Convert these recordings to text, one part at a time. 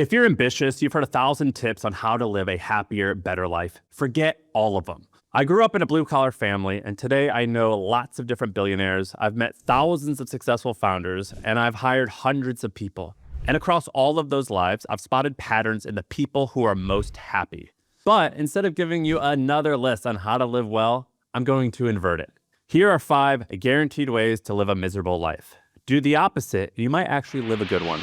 If you're ambitious, you've heard 1,000 tips on how to live a happier, better life. Forget all of them. I grew up in a blue-collar family, and today I know lots of different billionaires. I've met thousands of successful founders, and I've hired hundreds of people. And across all of those lives, I've spotted patterns in the people who are most happy. But instead of giving you another list on how to live well, I'm going to invert it. Here are 5 guaranteed ways to live a miserable life. Do the opposite, and you might actually live a good one.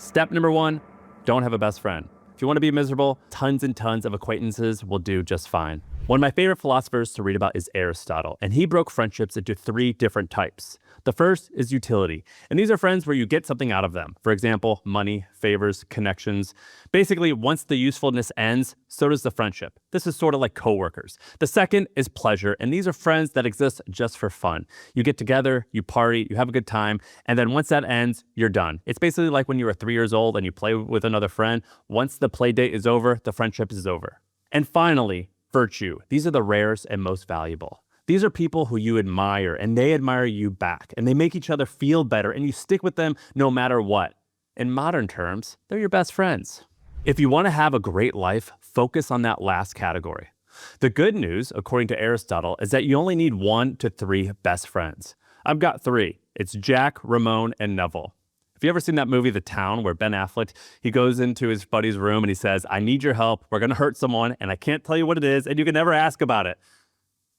Step number 1, don't have a best friend. If you want to be miserable, tons and tons of acquaintances will do just fine. One of my favorite philosophers to read about is Aristotle, and he broke friendships into 3 different types. The first is utility, and these are friends where you get something out of them. For example, money, favors, connections. Basically, once the usefulness ends, so does the friendship. This is sort of like coworkers. The second is pleasure, and these are friends that exist just for fun. You get together, you party, you have a good time, and then once that ends, you're done. It's basically like when you were 3 years old and you play with another friend. Once the play date is over, the friendship is over. And finally, virtue. These are the rarest and most valuable. These are people who you admire and they admire you back, and they make each other feel better, and you stick with them no matter what. In modern terms, they're your best friends. If you want to have a great life, focus on that last category. The good news, according to Aristotle, is that you only need 1 to 3 best friends. I've got 3. It's Jack, Ramon, and Neville. Have you ever seen that movie, The Town, where Ben Affleck, he goes into his buddy's room and he says, I need your help. We're going to hurt someone and I can't tell you what it is and you can never ask about it.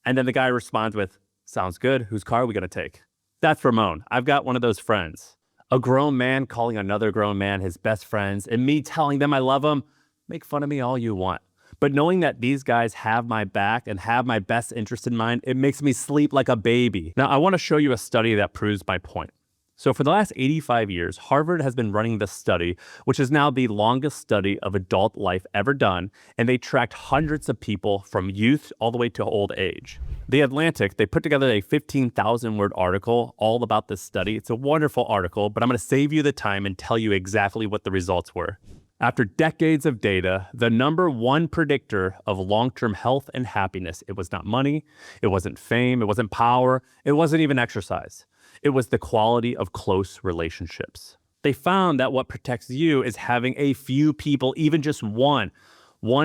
And then the guy responds with, sounds good. Whose car are we going to take? That's Ramon. I've got one of those friends. A grown man calling another grown man his best friends and me telling them I love them. Make fun of me all you want. But knowing that these guys have my back and have my best interest in mind, it makes me sleep like a baby. Now, I want to show you a study that proves my point. So for the last 85 years, Harvard has been running this study, which is now the longest study of adult life ever done, and they tracked hundreds of people from youth all the way to old age. The Atlantic, they put together a 15,000-word article all about this study. It's a wonderful article, but I'm going to save you the time and tell you exactly what the results were. After decades of data, the number 1 predictor of long-term health and happiness, it was not money, it wasn't fame, it wasn't power, it wasn't even exercise. It was the quality of close relationships. They found that what protects you is having a few people, even just one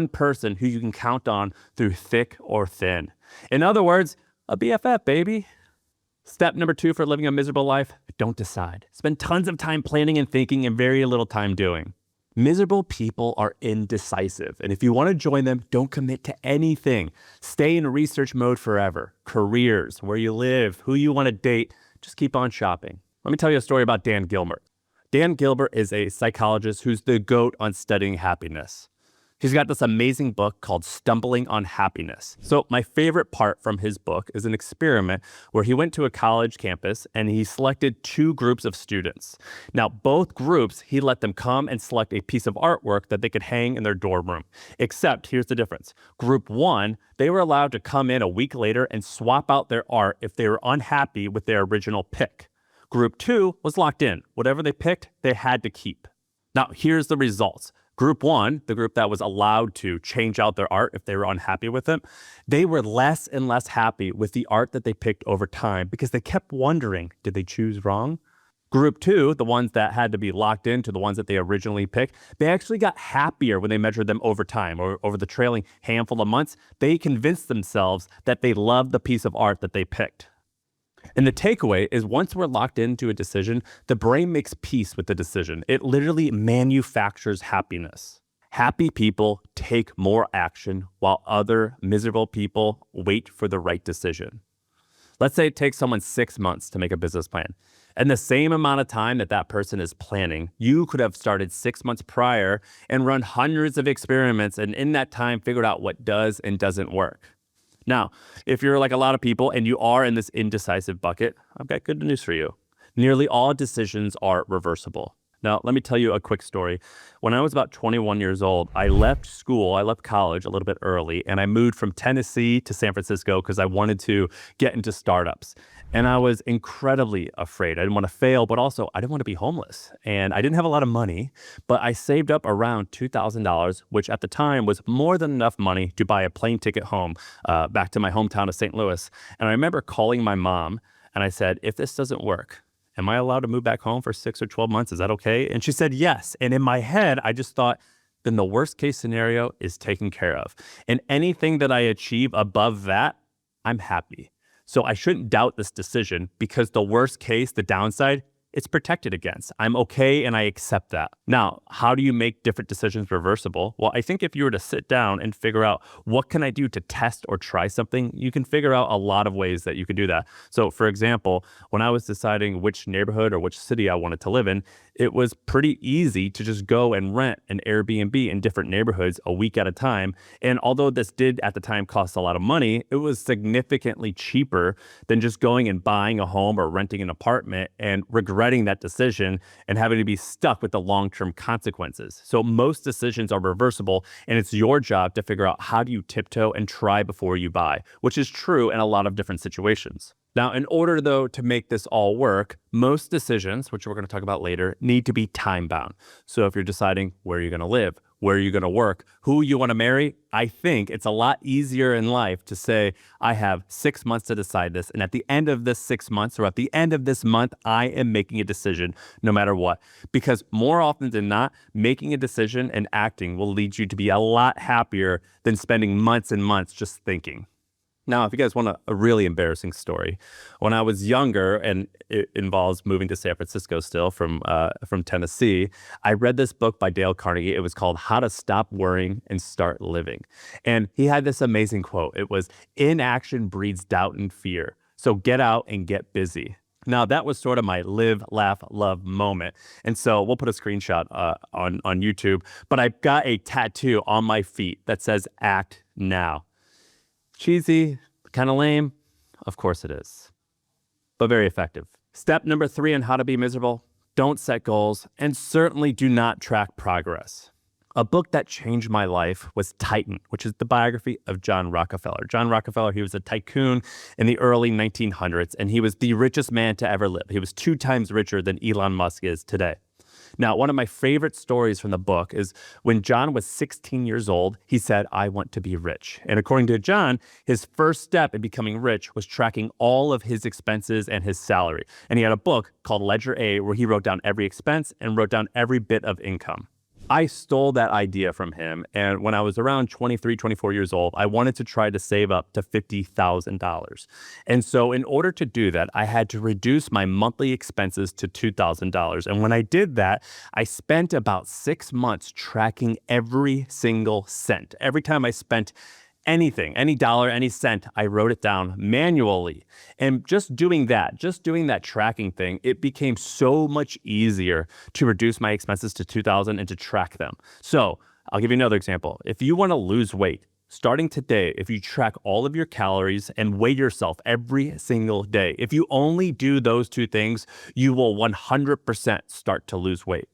person who you can count on through thick or thin. In other words, a BFF, baby. Step number 2 for living a miserable life, don't decide. Spend tons of time planning and thinking and very little time doing. Miserable people are indecisive, and if you want to join them, don't commit to anything. Stay in research mode forever. Careers, where you live, who you want to date, just keep on shopping. Let me tell you a story about Dan Gilbert. Dan Gilbert is a psychologist who's the GOAT on studying happiness. He's got this amazing book called Stumbling on Happiness. So my favorite part from his book is an experiment where he went to a college campus and he selected 2 groups of students. Now, both groups, he let them come and select a piece of artwork that they could hang in their dorm room. Except, here's the difference. Group 1, they were allowed to come in a week later and swap out their art if they were unhappy with their original pick. Group 2 was locked in. Whatever they picked, they had to keep. Now, here's the results. Group 1, the group that was allowed to change out their art if they were unhappy with it, they were less and less happy with the art that they picked over time because they kept wondering, did they choose wrong? Group 2, the ones that had to be locked into the ones that they originally picked, they actually got happier when they measured them over time or over the trailing handful of months. They convinced themselves that they loved the piece of art that they picked. And the takeaway is once we're locked into a decision, the brain makes peace with the decision. It literally manufactures happiness. Happy people take more action while other miserable people wait for the right decision. Let's say it takes someone 6 months to make a business plan. And the same amount of time that that person is planning, you could have started 6 months prior and run hundreds of experiments and in that time figured out what does and doesn't work. Now, if you're like a lot of people and you are in this indecisive bucket, I've got good news for you. Nearly all decisions are reversible. Now, let me tell you a quick story. When I was about 21 years old, I left college a little bit early, and I moved from Tennessee to San Francisco because I wanted to get into startups. And I was incredibly afraid. I didn't want to fail, but also I didn't want to be homeless. And I didn't have a lot of money, but I saved up around $2,000, which at the time was more than enough money to buy a plane ticket home back to my hometown of St. Louis. And I remember calling my mom And I said, if this doesn't work, am I allowed to move back home for 6 or 12 months? Is that okay? And she said, yes. And in my head, I just thought, then the worst case scenario is taken care of. And anything that I achieve above that, I'm happy. So I shouldn't doubt this decision because the worst case, the downside, it's protected against. I'm okay and I accept that. Now, how do you make different decisions reversible? Well, I think if you were to sit down and figure out what can I do to test or try something, you can figure out a lot of ways that you could do that. So for example, when I was deciding which neighborhood or which city I wanted to live in, it was pretty easy to just go and rent an Airbnb in different neighborhoods a week at a time. And although this did at the time cost a lot of money, it was significantly cheaper than just going and buying a home or renting an apartment and regretting that decision and having to be stuck with the long-term consequences. So most decisions are reversible, and it's your job to figure out how do you tiptoe and try before you buy, which is true in a lot of different situations. Now, in order, though, to make this all work, most decisions, which we're going to talk about later, need to be time-bound. So if you're deciding where you're going to live, where you're going to work, who you want to marry, I think it's a lot easier in life to say, I have 6 months to decide this, and at the end of this 6 months or at the end of this month, I am making a decision no matter what. Because more often than not, making a decision and acting will lead you to be a lot happier than spending months and months just thinking. Now, if you guys want a really embarrassing story, when I was younger, and it involves moving to San Francisco still from Tennessee, I read this book by Dale Carnegie. It was called How to Stop Worrying and Start Living. And he had this amazing quote. It was, inaction breeds doubt and fear. So get out and get busy. Now, that was sort of my live, laugh, love moment. And so we'll put a screenshot on YouTube. But I've got a tattoo on my feet that says act now. Cheesy, kind of lame? Of course it is, but very effective. Step number 3 on how to be miserable: don't set goals, and certainly do not track progress. A book that changed my life was Titan, which is the biography of John Rockefeller. John Rockefeller, he was a tycoon in the early 1900s, and he was the richest man to ever live. He was 2 times richer than Elon Musk is today. Now, one of my favorite stories from the book is when John was 16 years old, he said, I want to be rich. And according to John, his first step in becoming rich was tracking all of his expenses and his salary. And he had a book called Ledger A where he wrote down every expense and wrote down every bit of income. I stole that idea from him, and when I was around 23, 24 years old, I wanted to try to save up to $50,000. And so in order to do that, I had to reduce my monthly expenses to $2,000. And when I did that, I spent about 6 months tracking every single cent. Every time I spent anything, any dollar, any cent, I wrote it down manually. And just doing that tracking thing, it became so much easier to reduce my expenses to $2,000 and to track them. So I'll give you another example. If you want to lose weight, starting today, if you track all of your calories and weigh yourself every single day, if you only do those 2 things, you will 100% start to lose weight.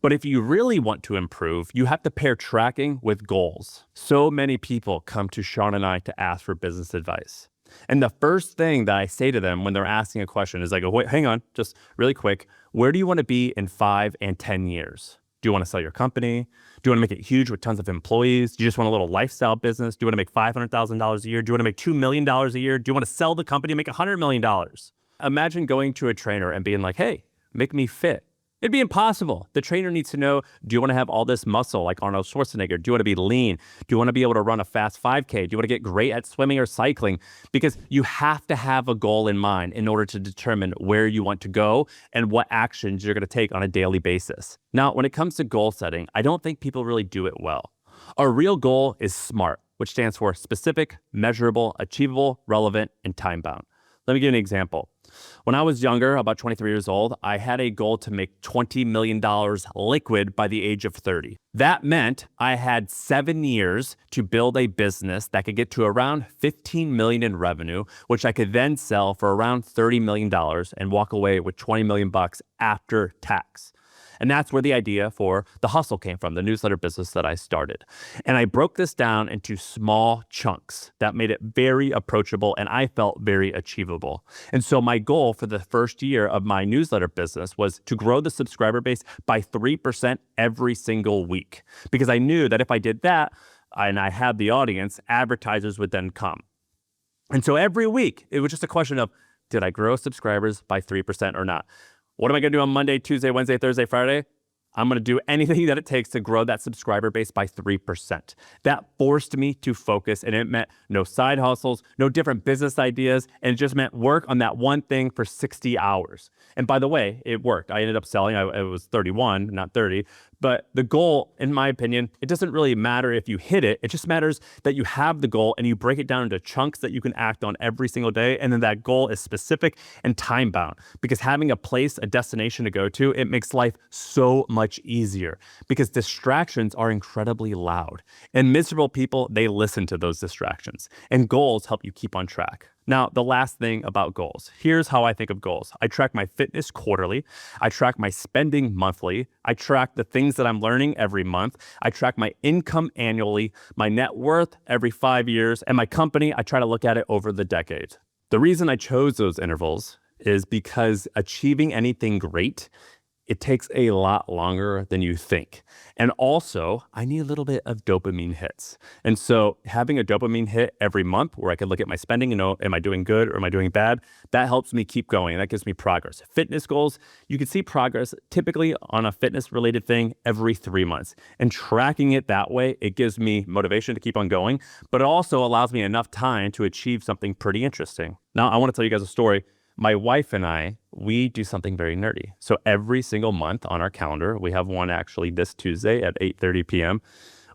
But if you really want to improve, you have to pair tracking with goals. So many people come to Shaan and I to ask for business advice. And the first thing that I say to them when they're asking a question is I go, wait, hang on, just really quick. Where do you want to be in 5 and 10 years? Do you want to sell your company? Do you want to make it huge with tons of employees? Do you just want a little lifestyle business? Do you want to make $500,000 a year? Do you want to make $2 million a year? Do you want to sell the company and make $100 million? Imagine going to a trainer and being like, hey, make me fit. It'd be impossible. The trainer needs to know, do you want to have all this muscle like Arnold Schwarzenegger? Do you want to be lean? Do you want to be able to run a fast 5K? Do you want to get great at swimming or cycling? Because you have to have a goal in mind in order to determine where you want to go and what actions you're going to take on a daily basis. Now, when it comes to goal setting, I don't think people really do it well. A real goal is SMART, which stands for specific, measurable, achievable, relevant, and time-bound. Let me give you an example. When I was younger, about 23 years old, I had a goal to make $20 million liquid by the age of 30. That meant I had 7 years to build a business that could get to around $15 million in revenue, which I could then sell for around $30 million and walk away with $20 million after tax. And that's where the idea for The Hustle came from, the newsletter business that I started. And I broke this down into small chunks that made it very approachable and I felt very achievable. And so my goal for the first year of my newsletter business was to grow the subscriber base by 3% every single week. Because I knew that if I did that and I had the audience, advertisers would then come. And so every week, it was just a question of did I grow subscribers by 3% or not? What am I going to do on Monday, Tuesday, Wednesday, Thursday, Friday? I'm going to do anything that it takes to grow that subscriber base by 3%. That forced me to focus, and it meant no side hustles, no different business ideas, and it just meant work on that one thing for 60 hours. And by the way, it worked. I ended up selling. It was 31, not 30. But the goal, in my opinion, it doesn't really matter if you hit it. It just matters that you have the goal and you break it down into chunks that you can act on every single day. And then that goal is specific and time bound, because having a place, a destination to go to, it makes life so much easier, because distractions are incredibly loud, and miserable people, they listen to those distractions, and goals help you keep on track. Now, the last thing about goals. Here's how I think of goals. I track my fitness quarterly. I track my spending monthly. I track the things that I'm learning every month. I track my income annually, my net worth every 5 years, and my company, I try to look at it over the decade. The reason I chose those intervals is because achieving anything great, it takes a lot longer than you think. And also, I need a little bit of dopamine hits. And so having a dopamine hit every month where I can look at my spending and know, am I doing good or am I doing bad? That helps me keep going. That gives me progress. Fitness goals, you can see progress typically on a fitness related thing every 3 months. And tracking it that way, it gives me motivation to keep on going, but it also allows me enough time to achieve something pretty interesting. Now, I want to tell you guys a story. My wife and I, we do something very nerdy. So every single month on our calendar, we have one actually this Tuesday at 8:30 p.m.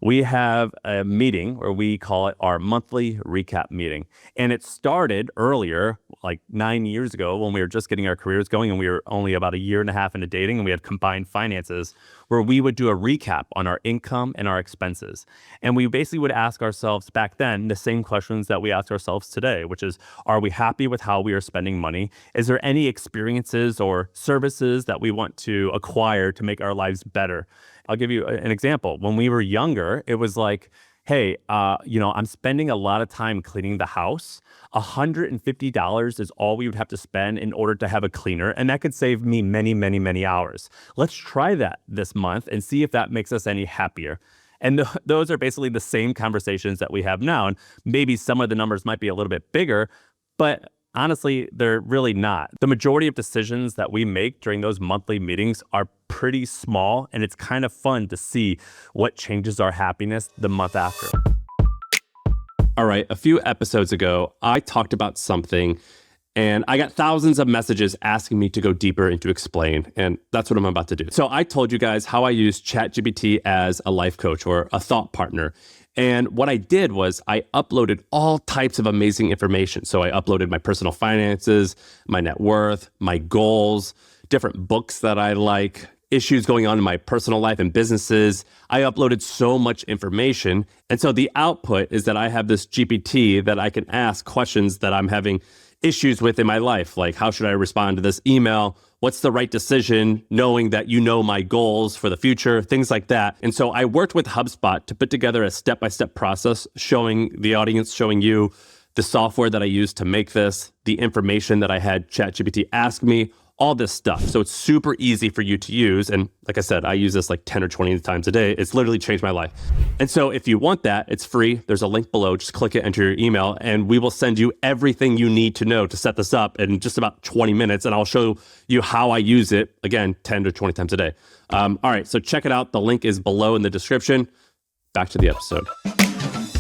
We have a meeting where we call it our monthly recap meeting. And it started earlier, like 9 years ago, when we were just getting our careers going and we were only about a year and a half into dating and we had combined finances, where we would do a recap on our income and our expenses. And we basically would ask ourselves back then the same questions that we ask ourselves today, which is, are we happy with how we are spending money? Is there any experiences or services that we want to acquire to make our lives better? I'll give you an example. When we were younger, it was like, hey, I'm spending a lot of time cleaning the house. $150 is all we would have to spend in order to have a cleaner, and that could save me many, many, many hours. Let's try that this month and see if that makes us any happier. And those are basically the same conversations that we have now. And maybe some of the numbers might be a little bit bigger, but honestly, they're really not. The majority of decisions that we make during those monthly meetings are pretty small, and it's kind of fun to see what changes our happiness the month after. All right, a few episodes ago, I talked about something, and I got thousands of messages asking me to go deeper and to explain, and that's what I'm about to do. So I told you guys how I use ChatGPT as a life coach or a thought partner. And what I did was I uploaded all types of amazing information. So I uploaded my personal finances, my net worth, my goals, different books that I like, issues going on in my personal life and businesses. I uploaded so much information. And so the output is that I have this GPT that I can ask questions that I'm having issues with in my life. Like, how should I respond to this email? What's the right decision, knowing that you know my goals for the future, things like that. And so I worked with HubSpot to put together a step-by-step process showing the audience, showing you the software that I used to make this, the information that I had ChatGPT ask me, all this stuff. So it's super easy for you to use. And like I said, I use this like 10 or 20 times a day. It's literally changed my life. And so if you want that, it's free. There's a link below. Just click it, enter your email, and we will send you everything you need to know to set this up in just about 20 minutes. And I'll show you how I use it, again, 10 to 20 times a day. All right, so check it out. The link is below in the description. Back to the episode.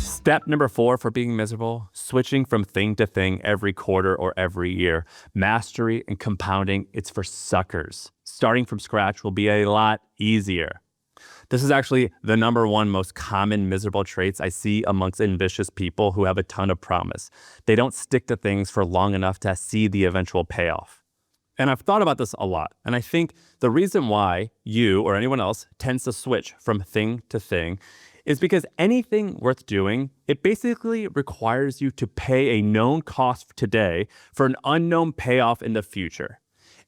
Step number 4 for being miserable, switching from thing to thing every quarter or every year. Mastery and compounding, it's for suckers. Starting from scratch will be a lot easier. This is actually the number one most common miserable traits I see amongst ambitious people who have a ton of promise. They don't stick to things for long enough to see the eventual payoff. And I've thought about this a lot. And I think the reason why you or anyone else tends to switch from thing to thing is because anything worth doing, it basically requires you to pay a known cost today for an unknown payoff in the future.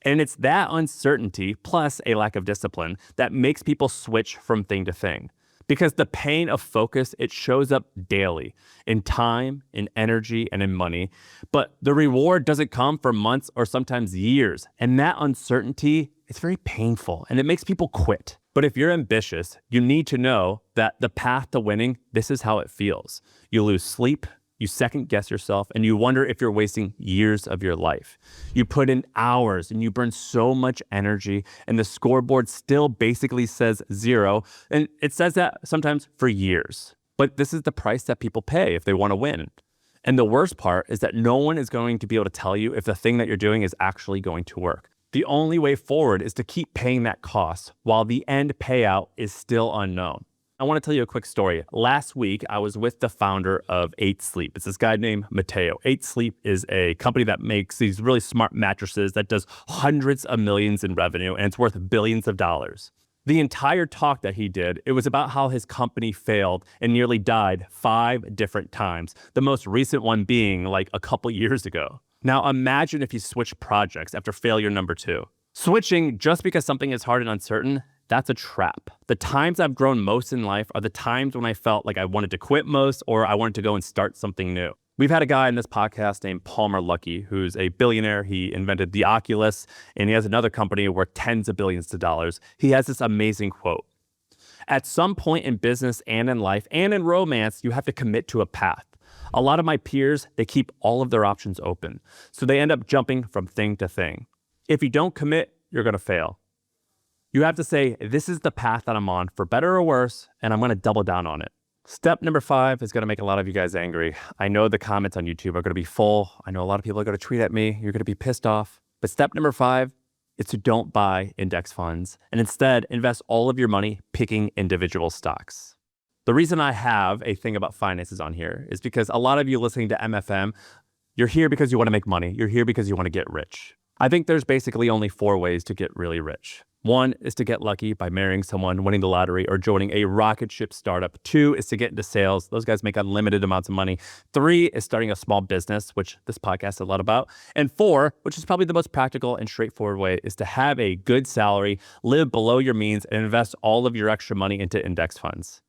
And it's that uncertainty plus a lack of discipline that makes people switch from thing to thing. Because the pain of focus, it shows up daily in time, in energy, and in money. But the reward doesn't come for months or sometimes years. And that uncertainty, it's very painful and it makes people quit. But if you're ambitious, you need to know that the path to winning, this is how it feels. You lose sleep, You second guess yourself and you wonder if you're wasting years of your life. You put in hours and you burn so much energy and the scoreboard still basically says 0. And it says that sometimes for years. But this is the price that people pay if they want to win. And the worst part is that no one is going to be able to tell you if the thing that you're doing is actually going to work. The only way forward is to keep paying that cost while the end payout is still unknown. I want to tell you a quick story. Last week, I was with the founder of 8 Sleep. It's this guy named Matteo. 8 Sleep is a company that makes these really smart mattresses that does hundreds of millions in revenue, and it's worth billions of dollars. The entire talk that he did, it was about how his company failed and nearly died 5 different times, the most recent one being like a couple years ago. Now imagine if you switch projects after failure number 2. Switching just because something is hard and uncertain, that's a trap. The times I've grown most in life are the times when I felt like I wanted to quit most or I wanted to go and start something new. We've had a guy in this podcast named Palmer Luckey, who's a billionaire. He invented the Oculus, and he has another company worth tens of billions of dollars. He has this amazing quote. At some point in business and in life and in romance, you have to commit to a path. A lot of my peers, they keep all of their options open. So they end up jumping from thing to thing. If you don't commit, you're going to fail. You have to say, this is the path that I'm on for better or worse, and I'm going to double down on it. Step number 5 is going to make a lot of you guys angry. I know the comments on YouTube are going to be full. I know a lot of people are going to tweet at me. You're going to be pissed off. But step number 5 is to don't buy index funds and instead invest all of your money picking individual stocks. The reason I have a thing about finances on here is because a lot of you listening to MFM, you're here because you want to make money. You're here because you want to get rich. I think there's basically only 4 ways to get really rich. 1 is to get lucky by marrying someone, winning the lottery, or joining a rocket ship startup. 2 is to get into sales. Those guys make unlimited amounts of money. 3 is starting a small business, which this podcast is a lot about. And 4, which is probably the most practical and straightforward way, is to have a good salary, live below your means, and invest all of your extra money into index funds.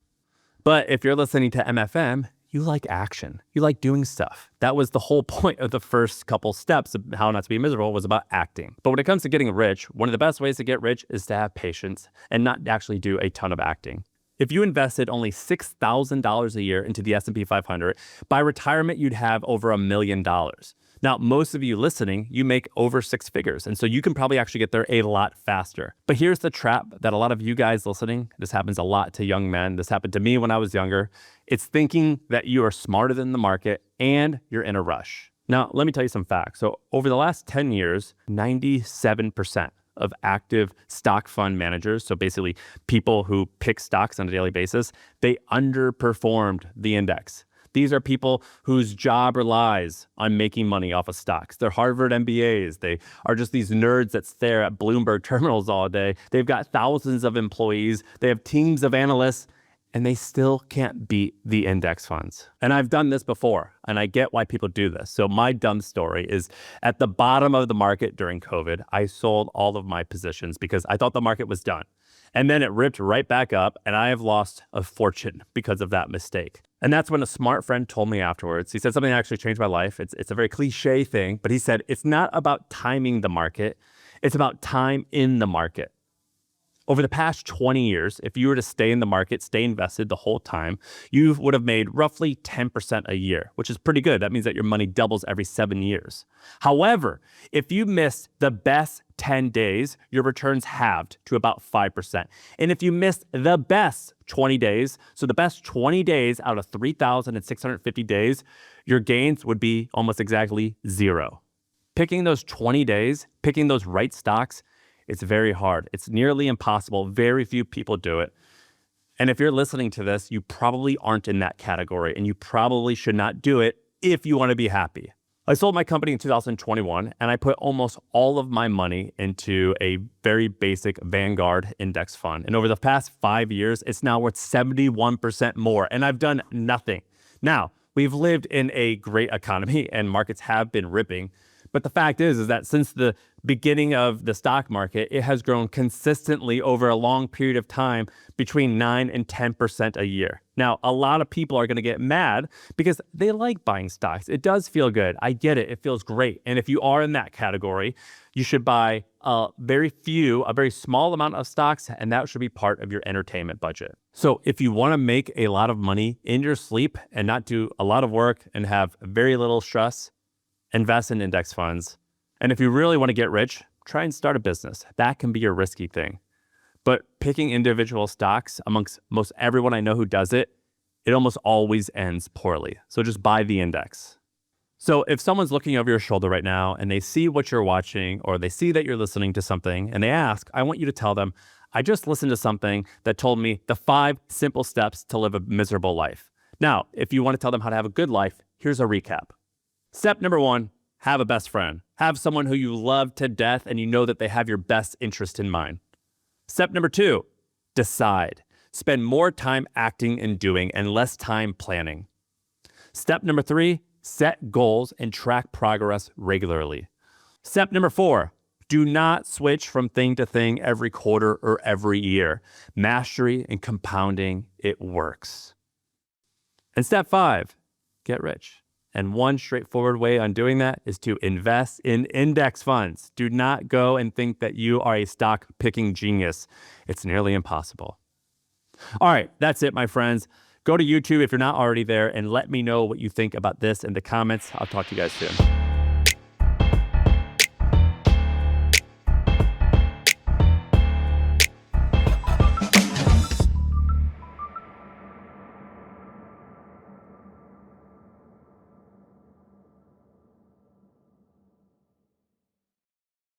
But if you're listening to MFM, you like action. You like doing stuff. That was the whole point of the first couple steps of how not to be miserable was about acting. But when it comes to getting rich, one of the best ways to get rich is to have patience and not actually do a ton of acting. If you invested only $6,000 a year into the S&P 500, by retirement, you'd have over $1 million. Now, most of you listening, you make over 6 figures, and so you can probably actually get there a lot faster. But here's the trap that a lot of you guys listening, this happens a lot to young men, this happened to me when I was younger, it's thinking that you are smarter than the market and you're in a rush. Now, let me tell you some facts. So over the last 10 years, 97% of active stock fund managers, so basically people who pick stocks on a daily basis, they underperformed the index. These are people whose job relies on making money off of stocks. They're Harvard MBAs. They are just these nerds that stare at Bloomberg terminals all day. They've got thousands of employees. They have teams of analysts, and they still can't beat the index funds. And I've done this before, and I get why people do this. So my dumb story is at the bottom of the market during COVID, I sold all of my positions because I thought the market was done. And then it ripped right back up, and I have lost a fortune because of that mistake. And that's when a smart friend told me afterwards. He said something that actually changed my life. It's a very cliche thing, but he said, it's not about timing the market. It's about time in the market. Over the past 20 years, if you were to stay in the market, stay invested the whole time, you would have made roughly 10% a year, which is pretty good. That means that your money doubles every 7 years. However, if you missed the best 10 days, your returns halved to about 5%. And if you missed the best 20 days, so the best 20 days out of 3,650 days, your gains would be almost exactly 0. Picking those 20 days, picking those right stocks, it's very hard. It's nearly impossible. Very few people do it. And if you're listening to this, you probably aren't in that category, and you probably should not do it if you want to be happy. I sold my company in 2021, and I put almost all of my money into a very basic Vanguard index fund. And over the past 5 years, it's now worth 71% more, and I've done nothing. Now, we've lived in a great economy, and markets have been ripping, But the fact is that since the beginning of the stock market, it has grown consistently over a long period of time between 9 and 10% a year. Now, a lot of people are going to get mad because they like buying stocks. It does feel good. I get it. It feels great. And if you are in that category, you should buy a very small amount of stocks, and that should be part of your entertainment budget. So if you want to make a lot of money in your sleep and not do a lot of work and have very little stress, invest in index funds. And if you really want to get rich, try and start a business. That can be a risky thing. But picking individual stocks amongst most everyone I know who does it, it almost always ends poorly. So just buy the index. So if someone's looking over your shoulder right now and they see what you're watching or they see that you're listening to something and they ask, I want you to tell them, I just listened to something that told me the 5 simple steps to live a miserable life. Now, if you want to tell them how to have a good life, here's a recap. Step number 1, have a best friend. Have someone who you love to death and you know that they have your best interest in mind. Step number 2, decide. Spend more time acting and doing and less time planning. Step number 3, set goals and track progress regularly. Step number 4, do not switch from thing to thing every quarter or every year. Mastery and compounding, it works. And step 5, get rich. And one straightforward way on doing that is to invest in index funds. Do not go and think that you are a stock picking genius. It's nearly impossible. All right, that's it, my friends. Go to YouTube if you're not already there and let me know what you think about this in the comments. I'll talk to you guys soon.